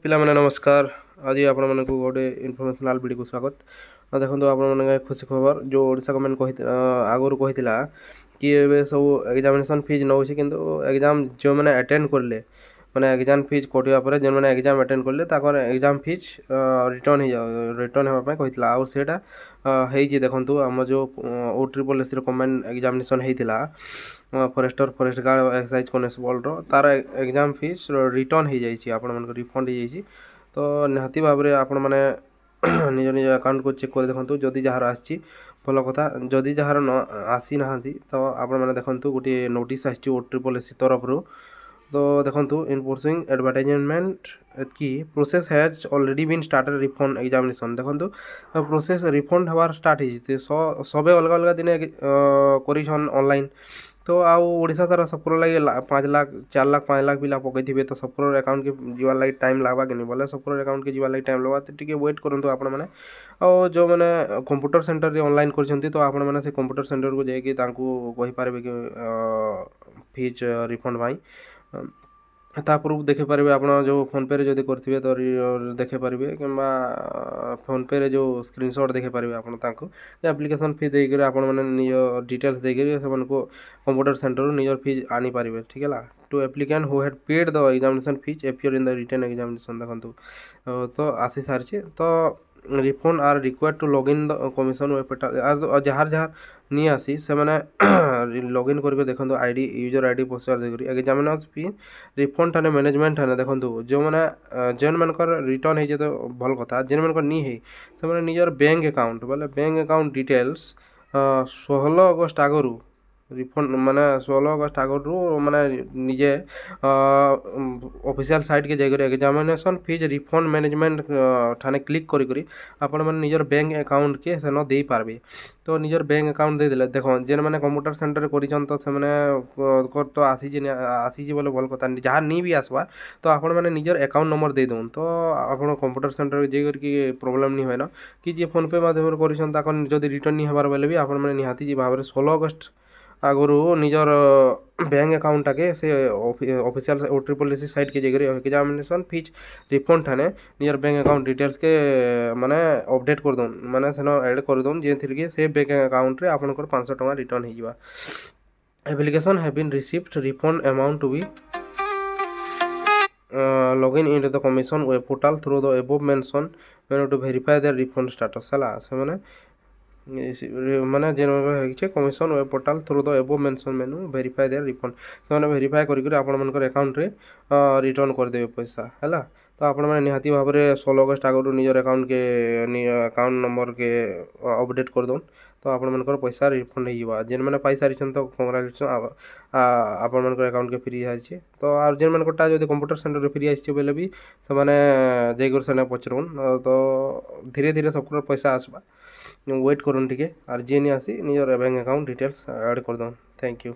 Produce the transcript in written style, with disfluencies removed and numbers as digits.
ପିଲାମାନେ ନମସ୍କାର। ଆଜି ଆପଣମାନଙ୍କୁ ଗୋଟେ ଇନଫର୍ମେସନାଲ ଭିଡ଼ିଓକୁ ସ୍ୱାଗତ। ଦେଖନ୍ତୁ ଆପଣମାନେ ଖୁସି ଖବର ଯେଉଁ ଓଡ଼ିଶା ଗଭର୍ଣ୍ଣମେଣ୍ଟ ଆଗରୁ କହିଥିଲା କି ଏବେ ସବୁ ଏକ୍ଜାମିନେସନ୍ ଫିଜ୍ ନେଉଛି, କିନ୍ତୁ ଏକ୍ଜାମ୍ ଯେଉଁମାନେ ଆଟେଣ୍ଡ କଲେ ମାନେ ଏକ୍ଜାମ୍ ଫିଜ୍ କଟିବା ପରେ ଯେଉଁମାନେ ଏକ୍ଜାମ୍ ଆଟେଣ୍ଡ କଲେ ତାଙ୍କର ଏକ୍ଜାମ୍ ଫିଜ୍ ରିଟର୍ନ ହେବା ପାଇଁ କହିଥିଲା। ଆଉ ସେଇଟା ହେଇଛି। ଦେଖନ୍ତୁ ଆମ ଯେଉଁ OSSC କମ୍ବାଇନ୍ ଏକ୍ଜାମିନେସନ୍ ହେଇଥିଲା ଫରେଷ୍ଟ ଗାର୍ଡ଼ ଏକ୍ସାଇଜ୍ କନେଷ୍ଟବଲ୍ର, ତାର ଏକ୍ଜାମ୍ ଫିସ୍ ରିଟର୍ନ ହେଇଯାଇଛି, ଆପଣମାନଙ୍କ ରିଫଣ୍ଡ ହେଇଯାଇଛି। ତ ନିହାତି ଭାବରେ ଆପଣମାନେ ନିଜ ନିଜ ଆକାଉଣ୍ଟକୁ ଚେକ୍ କରି ଦେଖନ୍ତୁ। ଯଦି ଯାହାର ଆସିଛି ଭଲ କଥା, ଯଦି ଯାହାର ଆସିନାହାନ୍ତି ତ ଆପଣମାନେ ଦେଖନ୍ତୁ ଗୋଟିଏ ନୋଟିସ୍ ଆସିଛି OSSC ତରଫରୁ। ତ ଦେଖନ୍ତୁ ଇନ୍ ପର୍ସୁଇଂ ଆଡ଼ଭର୍ଟାଇଜମେଣ୍ଟ ଏତିକି process has already been started refund examination. ଦେଖନ୍ତୁ ପ୍ରୋସେସ୍ ରିଫଣ୍ଡ ହେବାର ଷ୍ଟାର୍ଟ ହେଇଛି। ସବେ ଅଲଗା ଅଲଗା ଦିନେ କରିଛନ୍ ଅନଲାଇନ୍। ତ ଆଉ ଓଡ଼ିଶା ସାରା ସବର ଲାଗି 5 ଲାख 4 लाख 5 लाख ପିଲା ପକାଇଥିବେ। ତ ସବର ଆକାଉଣ୍ଟକେ ଯିବାର ଲାଗି ଟାଇମ୍ ଲାଗ୍ବା କି ନି ବୋଲେ ସବର ଆକାଉଣ୍ଟକେ ଯିବାର ଲାଗି ଟାଇମ୍ ଲାଗ୍ବା। ତ ଟିକେ ୱେଟ୍ କରନ୍ତୁ ଆପଣମାନେ। ଆଉ ଯେଉଁମାନେ କମ୍ପ୍ୟୁଟର ସେଣ୍ଟରରେ ଅନଲାଇନ୍ କରିଛନ୍ତି ତ ଆପଣମାନେ ସେ କମ୍ପ୍ୟୁଟର ସେଣ୍ଟରକୁ ଯାଇକି ତାଙ୍କୁ କହିପାରିବେ କି ଫିଜ୍ ରିଫଣ୍ଡ ପାଇଁ। ତାପରକୁ ଦେଖିପାରିବେ ଆପଣ ଯେଉଁ ଫୋନ୍ପେରେ ଯଦି କରିଥିବେ ତ ଦେଖିପାରିବେ, କିମ୍ବା ଫୋନ୍ପେରେ ଯେଉଁ ସ୍କ୍ରିନସଟ୍ ଦେଖିପାରିବେ ଆପଣ ତାଙ୍କୁ ଆପ୍ଲିକେସନ୍ ଫି ଦେଇକରି ଆପଣମାନେ ନିଜ ଡିଟେଲ୍ସ ଦେଇକରି ସେମାନଙ୍କୁ କମ୍ପ୍ୟୁଟର ସେଣ୍ଟରରୁ ନିଜର ଫିଜ୍ ଆଣିପାରିବେ। ଠିକ୍ ହେଲା। To applicant who had paid the examination fees appear in the return examination. ଦେଖନ୍ତୁ ତ ଆସି ସାରିଛି। ତ refund are required to login the commission web portal. ଯାହାର ନି ଆସି ସେମାନେ ଲଗ୍ଇନ୍ କରିବେ। ଦେଖନ୍ତୁ ଆଇଡ଼ି ୟୁଜର୍ ଆଇଡ଼ି ପାସୱାର୍ଡ଼ ଦେଇକରି ଏକ୍ଜାମିନେସନ୍ ଫି ରିଫଣ୍ଡ ଠାନେ ମ୍ୟାନେଜମେଣ୍ଟ ଠାନେ ଦେଖନ୍ତୁ ଯେଉଁମାନଙ୍କର ରିଟର୍ନ ହେଇଛି ତ ଭଲ କଥା। ଯେଉଁମାନଙ୍କର ନି ହେଇ ସେମାନେ ନିଜର ବ୍ୟାଙ୍କ ଆକାଉଣ୍ଟ ବୋଲେ ବ୍ୟାଙ୍କ ଆକାଉଣ୍ଟ ଡିଟେଲ୍ସ 16 ଅଗଷ୍ଟ ଆଗରୁ ରିଫଣ୍ଡ ମାନେ 16 ଅଗଷ୍ଟ ଆଗରୁ ମାନେ ନିଜେ ଅଫିସିଆଲ୍ ସାଇଟ୍କେ ଯାଇକରି ଏକ୍ଜାମିନେସନ୍ ଫିଜ୍ ରିଫଣ୍ଡ ମ୍ୟାନେଜମେଣ୍ଟ ଠାନେ କ୍ଲିକ୍ କରିକରି ଆପଣମାନେ ନିଜର ବ୍ୟାଙ୍କ ଆକାଉଣ୍ଟକେ ସେନ ଦେଇପାରିବେ। ତ ନିଜର ବ୍ୟାଙ୍କ ଆକାଉଣ୍ଟ ଦେଇଦେଲେ ଦେଖ ଯେମାନେ କମ୍ପ୍ୟୁଟର ସେଣ୍ଟରରେ କରିଛନ୍ ତ ସେମାନେ ତ ଆସିଛି ବୋଲେ ଭଲ କଥା। ଯାହା ନି ବି ଆସବା ତ ଆପଣମାନେ ନିଜର ଆକାଉଣ୍ଟ ନମ୍ବର ଦେଇଦେଉନ୍। ତ ଆପଣ କମ୍ପ୍ୟୁଟର ସେଣ୍ଟରରେ ଯାଇକରି ପ୍ରୋବ୍ଲେମ୍ ନି ହୁଏନ। କି ଯିଏ ଫୋନ୍ପେ ମାଧ୍ୟମରେ କରିଛନ୍ ତାଙ୍କର ଯଦି ରିଟର୍ନ ନି ହେବାର ବେଲେ ବି ଆପଣମାନେ ନିହାତି ଭାବରେ 16 ଅଗଷ୍ଟ ଆଗରୁ ନିଜର ବ୍ୟାଙ୍କ ଆକାଉଣ୍ଟଟାକେ ସେ ଅଫିସିଆଲ୍ OSSC ସାଇଟ୍କେ ଯାଇକରି ଏକ୍ଜାମିନେସନ୍ ଫିଜ୍ ରିଫଣ୍ଡ ଠାନେ ନିଜର ବ୍ୟାଙ୍କ ଆକାଉଣ୍ଟ ଡିଟେଲ୍ସକେ ମାନେ ଅପଡ଼େଟ୍ କରିଦେଉନ୍, ମାନେ ସେନ ଆଡ଼୍ କରିଦେଉନ୍, ଯେଥିରେ କି ସେ ବ୍ୟାଙ୍କ ଆକାଉଣ୍ଟରେ ଆପଣଙ୍କର 500 ଟଙ୍କା ରିଟର୍ନ ହେଇଯିବା। Application have been received, refund amount to be login into the commission web portal through the above mentioned menu to verify their refund status। ହେଲା ସେମାନେ ମାନେ ହେଇଛେ commission web portal through the above mention menu verify their refund. ସେମାନେ verify କରିକରି ଆପଣମାନଙ୍କର ଆକାଉଣ୍ଟରେ return କରିଦେବେ ପଇସା। ହେଲା। ତ ଆପଣମାନେ ନିହାତି ଭାବରେ 16 ଅଗଷ୍ଟ ଆଗରୁ ନିଜର ଆକାଉଣ୍ଟ ନମ୍ବରକେ ଅପଡ଼େଟ୍ କରିଦେଉନ୍। ତ ଆପଣମାନଙ୍କର ପଇସା ରିଫଣ୍ଡ ହେଇଯିବା। ଯେନ୍ମାନେ ପାଇସାରିଛନ୍ ତ କଂଗ୍ରାଚୁଲେସନ୍, ଆପଣମାନଙ୍କର ଆକାଉଣ୍ଟକେ ଫ୍ରି ଆସିଛି। ତ ଆଉ ଯେନ୍ମାନଙ୍କରଟା ଯଦି କମ୍ପ୍ୟୁଟର ସେଣ୍ଟରରେ ଫ୍ରି ଆସିଛି ବୋଲେ ବି ସେମାନେ ଯାଇକରି ସେନେ ପଚରଉନ୍। ତ ଧୀରେ ଧୀରେ ସବୁର ପଇସା ଆସବା, ୱେଟ୍ କରୁନ୍ ଟିକେ। আর ଯିଏ ନି ଆସି ନିଜର ବ୍ୟାଙ୍କ ଆକାଉଣ୍ଟ ଡିଟେଲ୍ସ ଆଡ଼୍ କରିଦେଉନ୍। Thank you.